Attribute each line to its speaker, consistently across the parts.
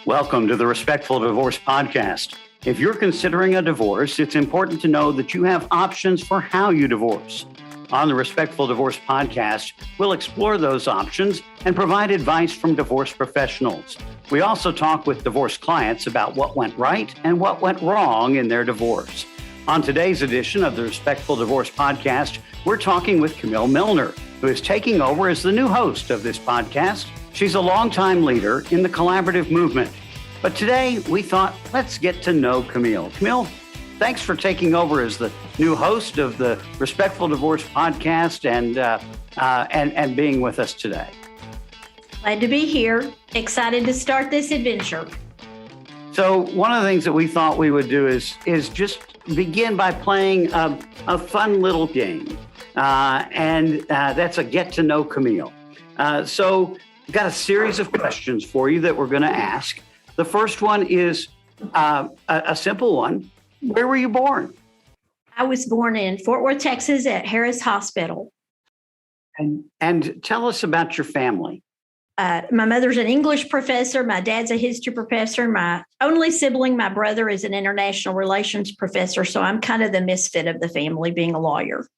Speaker 1: Welcome to the Respectful Divorce Podcast. If you're considering a divorce, it's important to know that you have options for how you divorce. On the Respectful Divorce Podcast, we'll explore those options and provide advice from divorce professionals. We also talk with divorce clients about what went right and what went wrong in their divorce. On today's edition of the Respectful Divorce Podcast, we're talking with Camille Milner, who is taking over as the new host of this podcast. She's a longtime leader in the collaborative movement. But today we thought, let's get to know Camille. Camille, thanks for taking over as the new host of the Respectful Divorce Podcast and being with us today.
Speaker 2: Glad to be here. Excited to start this adventure.
Speaker 1: So one of the things that we thought we would do is just begin by playing a fun little game. And that's a Get to Know Camille. So we've got a series of questions for you that we're going to ask. The first one is a simple one. Where were you born?
Speaker 2: I was born in Fort Worth, Texas at Harris Hospital.
Speaker 1: And tell us about your family.
Speaker 2: My mother's an English professor. My dad's a history professor. My only sibling, my brother, is an international relations professor. So I'm kind of the misfit of the family, being a lawyer.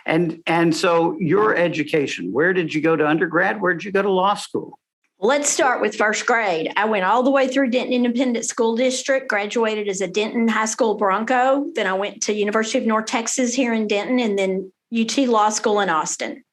Speaker 1: And so your education, where did you go to undergrad? Where did you go to law school?
Speaker 2: Let's start with first grade. I went all the way through Denton Independent School District, graduated as a Denton High School Bronco. Then I went to University of North Texas here in Denton, and then UT Law School in Austin.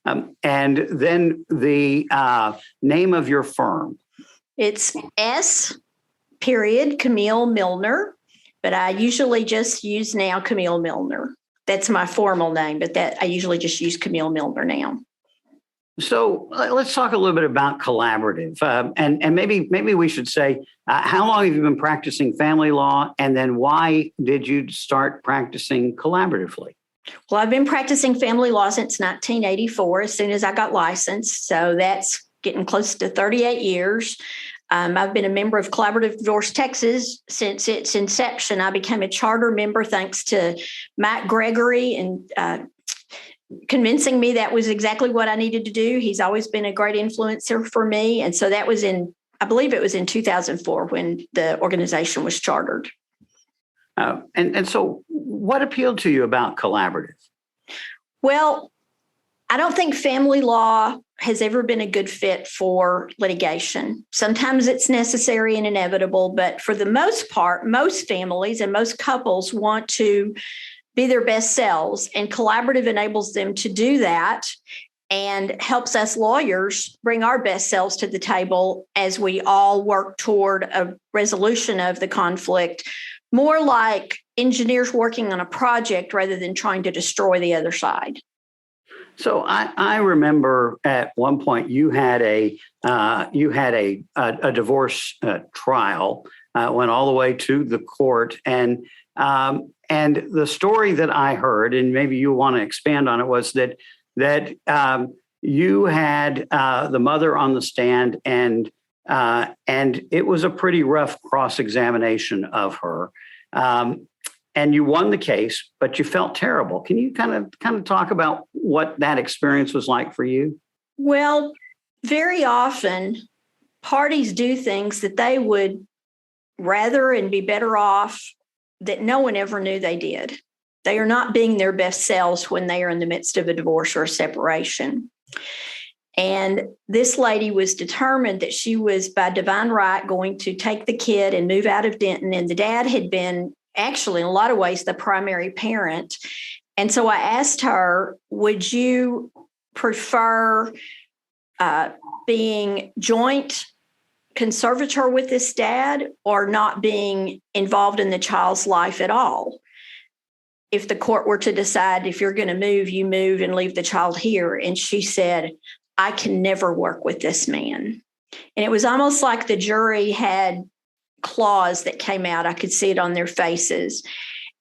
Speaker 1: And then the name of your firm?
Speaker 2: It's Camille Milner, but I usually just use now Camille Milner. That's my formal name, but I usually just use Camille Milner now.
Speaker 1: So let's talk a little bit about collaborative, and maybe we should say, how long have you been practicing family law, and then why did you start practicing collaboratively?
Speaker 2: Well, I've been practicing family law since 1984, as soon as I got licensed. So that's getting close to 38 years. I've been a member of Collaborative Divorce Texas since its inception. I became a charter member thanks to Matt Gregory and convincing me that was exactly what I needed to do. He's always been a great influencer for me. And so that was I believe it was in 2004 when the organization was chartered.
Speaker 1: And so what appealed to you about collaborative?
Speaker 2: Well, I don't think family law has ever been a good fit for litigation. Sometimes it's necessary and inevitable, but for the most part, most families and most couples want to be their best selves, and collaborative enables them to do that and helps us lawyers bring our best selves to the table as we all work toward a resolution of the conflict, more like engineers working on a project rather than trying to destroy the other side.
Speaker 1: So I remember at one point you had a divorce trial, went all the way to the court, and the story that I heard, and maybe you want to expand on it, was that you had the mother on the stand, and it was a pretty rough cross-examination of her. And you won the case, but you felt terrible. Can you kind of talk about what that experience was like for you?
Speaker 2: Well, very often parties do things that they would rather and be better off that no one ever knew they did. They are not being their best selves when they are in the midst of a divorce or a separation. And this lady was determined that she was, by divine right, going to take the kid and move out of Denton. And the dad had been actually, in a lot of ways, the primary parent. And so I asked her, would you prefer being joint conservator with this dad or not being involved in the child's life at all? If the court were to decide, if you're going to move, you move and leave the child here. And she said, I can never work with this man. And it was almost like the jury had claws that came out. I could see it on their faces.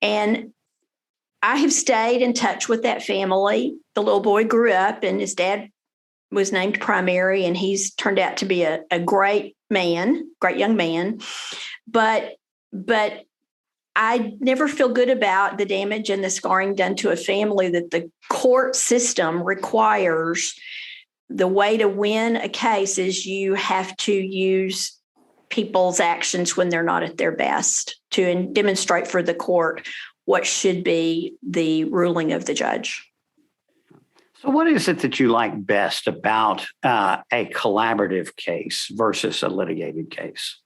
Speaker 2: And I have stayed in touch with that family. The little boy grew up and his dad was named primary, and he's turned out to be a great man, great young man. But I never feel good about the damage and the scarring done to a family that the court system requires. The way to win a case is you have to use people's actions when they're not at their best, to demonstrate for the court what should be the ruling of the judge.
Speaker 1: So what is it that you like best about a collaborative case versus a litigated case?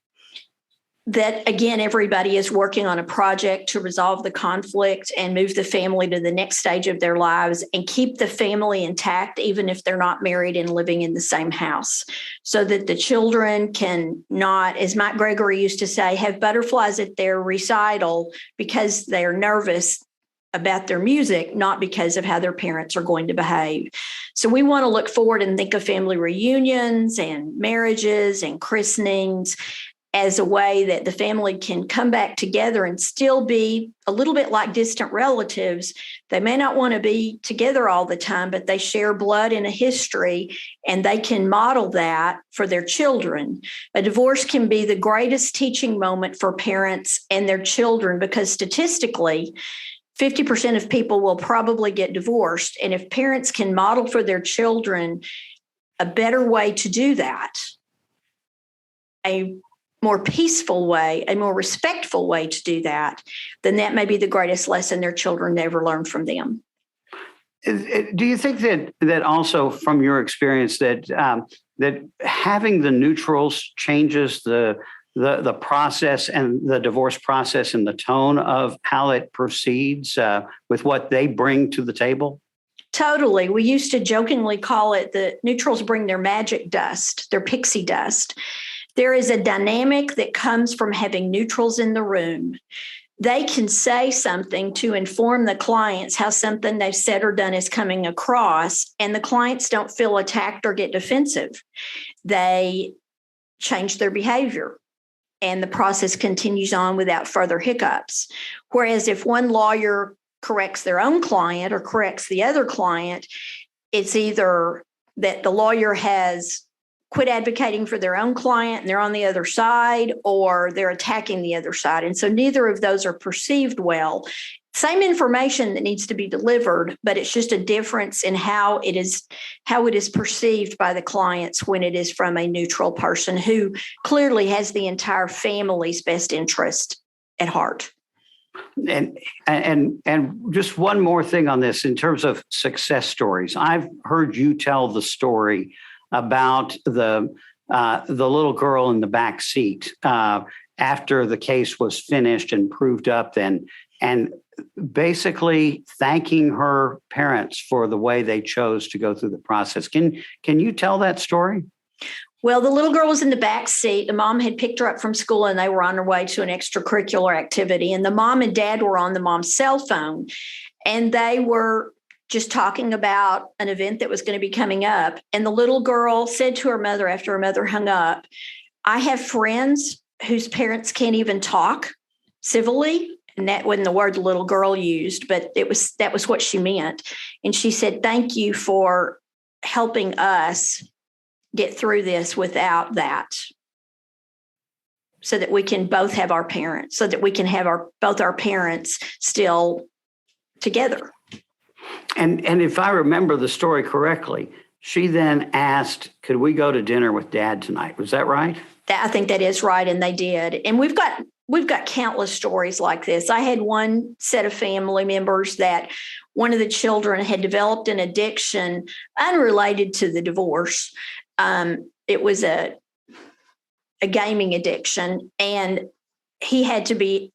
Speaker 2: That, again, everybody is working on a project to resolve the conflict and move the family to the next stage of their lives and keep the family intact, even if they're not married and living in the same house, so that the children can not, as Mike Gregory used to say, have butterflies at their recital because they're nervous about their music, not because of how their parents are going to behave. So we want to look forward and think of family reunions and marriages and christenings as a way that the family can come back together and still be a little bit like distant relatives. They may not want to be together all the time, but they share blood and a history, and they can model that for their children. A divorce can be the greatest teaching moment for parents and their children, because statistically, 50% of people will probably get divorced. And if parents can model for their children a better way to do that, a more peaceful way, a more respectful way to do that, then that may be the greatest lesson their children never learn from them.
Speaker 1: Do you think that also from your experience that having the neutrals changes the process and the divorce process and the tone of how it proceeds with what they bring to the table?
Speaker 2: Totally. We used to jokingly call it the neutrals bring their magic dust, their pixie dust. There is a dynamic that comes from having neutrals in the room. They can say something to inform the clients how something they've said or done is coming across, and the clients don't feel attacked or get defensive. They change their behavior, and the process continues on without further hiccups. Whereas if one lawyer corrects their own client or corrects the other client, it's either that the lawyer has quit advocating for their own client and they're on the other side, or they're attacking the other side. And so neither of those are perceived well. Same information that needs to be delivered, but it's just a difference in how it is perceived by the clients when it is from a neutral person who clearly has the entire family's best interest at heart.
Speaker 1: And just one more thing on this in terms of success stories. I've heard you tell the story about the little girl in the back seat after the case was finished and proved up, and basically thanking her parents for the way they chose to go through the process. Can you tell that story?
Speaker 2: Well, the little girl was in the back seat. The mom had picked her up from school and they were on their way to an extracurricular activity. And the mom and dad were on the mom's cell phone, and they were just talking about an event that was going to be coming up. And the little girl said to her mother after her mother hung up, "I have friends whose parents can't even talk civilly." And that wasn't the word the little girl used, but that was what she meant. And she said, "Thank you for helping us get through this without that, so that we can both have our parents, so that we can have both our parents still together."
Speaker 1: And if I remember the story correctly, she then asked, "Could we go to dinner with Dad tonight?" Was that right?
Speaker 2: I think that is right, and they did. And we've got countless stories like this. I had one set of family members that one of the children had developed an addiction unrelated to the divorce. It was a gaming addiction, and he had to be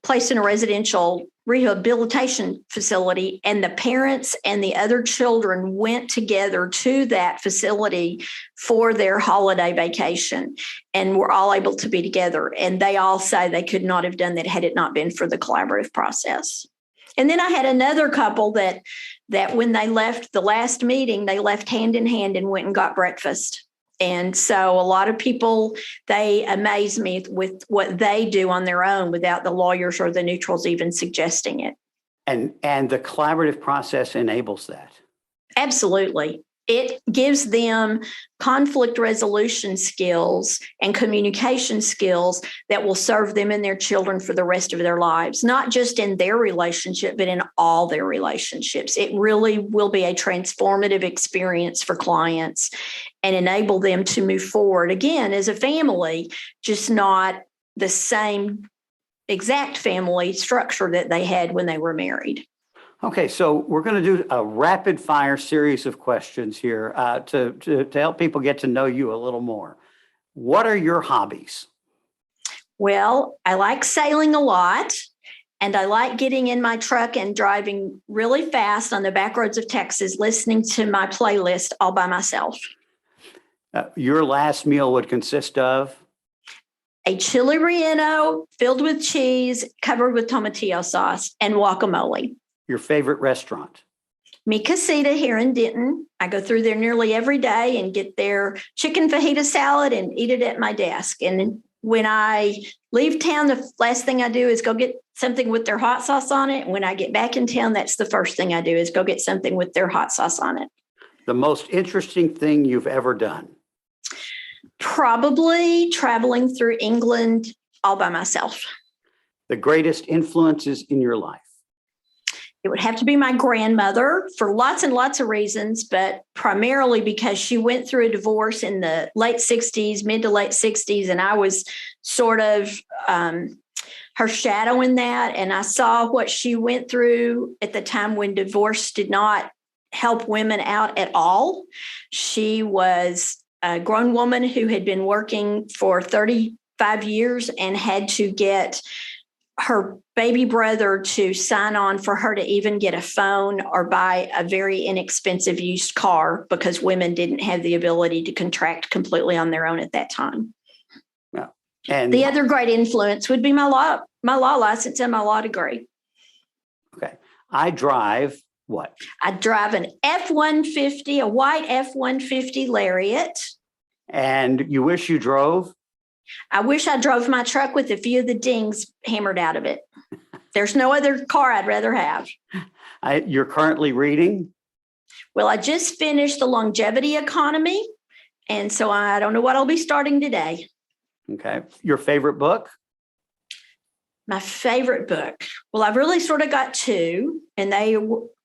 Speaker 2: placed in a residential rehabilitation facility, and the parents and the other children went together to that facility for their holiday vacation and were all able to be together. And they all say they could not have done that had it not been for the collaborative process. And then I had another couple that when they left the last meeting, they left hand in hand and went and got breakfast. And so a lot of people, they amaze me with what they do on their own without the lawyers or the neutrals even suggesting it.
Speaker 1: And the collaborative process enables that.
Speaker 2: Absolutely. It gives them conflict resolution skills and communication skills that will serve them and their children for the rest of their lives, not just in their relationship, but in all their relationships. It really will be a transformative experience for clients and enable them to move forward again as a family, just not the same exact family structure that they had when they were married.
Speaker 1: Okay, so we're going to do a rapid fire series of questions here to help people get to know you a little more. What are your hobbies?
Speaker 2: Well, I like sailing a lot, and I like getting in my truck and driving really fast on the back roads of Texas, listening to my playlist all by myself.
Speaker 1: Your last meal would consist of?
Speaker 2: A chili relleno filled with cheese, covered with tomatillo sauce and guacamole.
Speaker 1: Your favorite restaurant?
Speaker 2: Mi Casita here in Denton. I go through there nearly every day and get their chicken fajita salad and eat it at my desk. And when I leave town, the last thing I do is go get something with their hot sauce on it. And when I get back in town, that's the first thing I do is go get something with their hot sauce on it.
Speaker 1: The most interesting thing you've ever done?
Speaker 2: Probably traveling through England all by myself.
Speaker 1: The greatest influences in your life?
Speaker 2: It would have to be my grandmother for lots and lots of reasons, but primarily because she went through a divorce in the late 60s, mid to late 60s, and I was sort of her shadow in that. And I saw what she went through at the time when divorce did not help women out at all. She was a grown woman who had been working for 35 years and had to get her baby brother to sign on for her to even get a phone or buy a very inexpensive used car because women didn't have the ability to contract completely on their own at that time.
Speaker 1: Yeah. And
Speaker 2: the other great influence would be my law license and my law degree.
Speaker 1: Okay. I drive what?
Speaker 2: I drive an F-150, a white F-150 Lariat.
Speaker 1: And you wish you drove?
Speaker 2: I wish I drove my truck with a few of the dings hammered out of it. There's no other car I'd rather have.
Speaker 1: You're currently reading?
Speaker 2: Well, I just finished The Longevity Economy, and so I don't know what I'll be starting today.
Speaker 1: Okay. Your favorite book?
Speaker 2: My favorite book. Well, I've really sort of got two, and they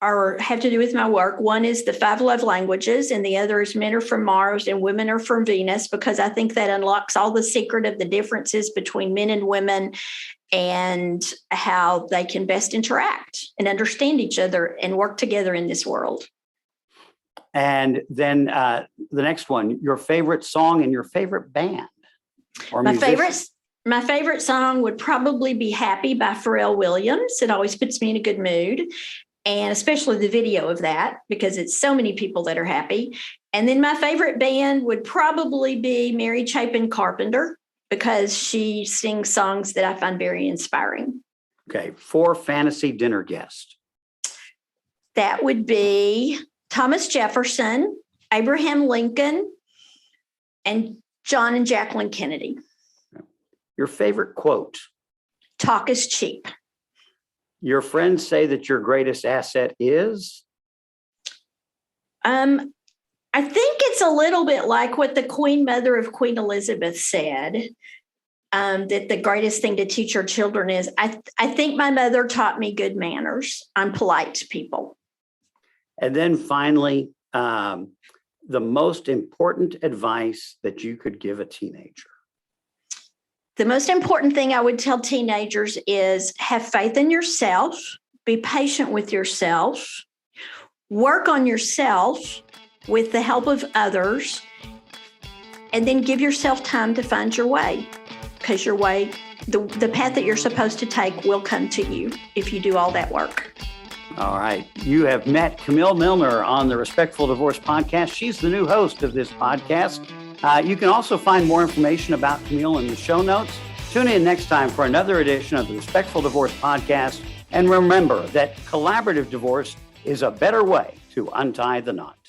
Speaker 2: have to do with my work. One is The 5 Love Languages, and the other is Men Are From Mars and Women Are From Venus, because I think that unlocks all the secret of the differences between men and women and how they can best interact and understand each other and work together in this world.
Speaker 1: And then the next one, your favorite song and your favorite band or
Speaker 2: My favorite song would probably be Happy by Pharrell Williams. It always puts me in a good mood, and especially the video of that because it's so many people that are happy. And then my favorite band would probably be Mary Chapin Carpenter because she sings songs that I find very inspiring.
Speaker 1: Okay. 4 fantasy dinner guests.
Speaker 2: That would be Thomas Jefferson, Abraham Lincoln, and John and Jacqueline Kennedy.
Speaker 1: Your favorite quote?
Speaker 2: Talk is cheap.
Speaker 1: Your friends say that your greatest asset is?
Speaker 2: I think it's a little bit like what the Queen Mother of Queen Elizabeth said, that the greatest thing to teach our children is, I think my mother taught me good manners. I'm polite to people.
Speaker 1: And then finally, the most important advice that you could give a teenager?
Speaker 2: The most important thing I would tell teenagers is have faith in yourself, be patient with yourself, work on yourself with the help of others, and then give yourself time to find your way, because your way, the path that you're supposed to take will come to you if you do all that work.
Speaker 1: All right. You have met Camille Milner on the Respectful Divorce podcast. She's the new host of this podcast. You can also find more information about Camille in the show notes. Tune in next time for another edition of the Respectful Divorce podcast. And remember that collaborative divorce is a better way to untie the knot.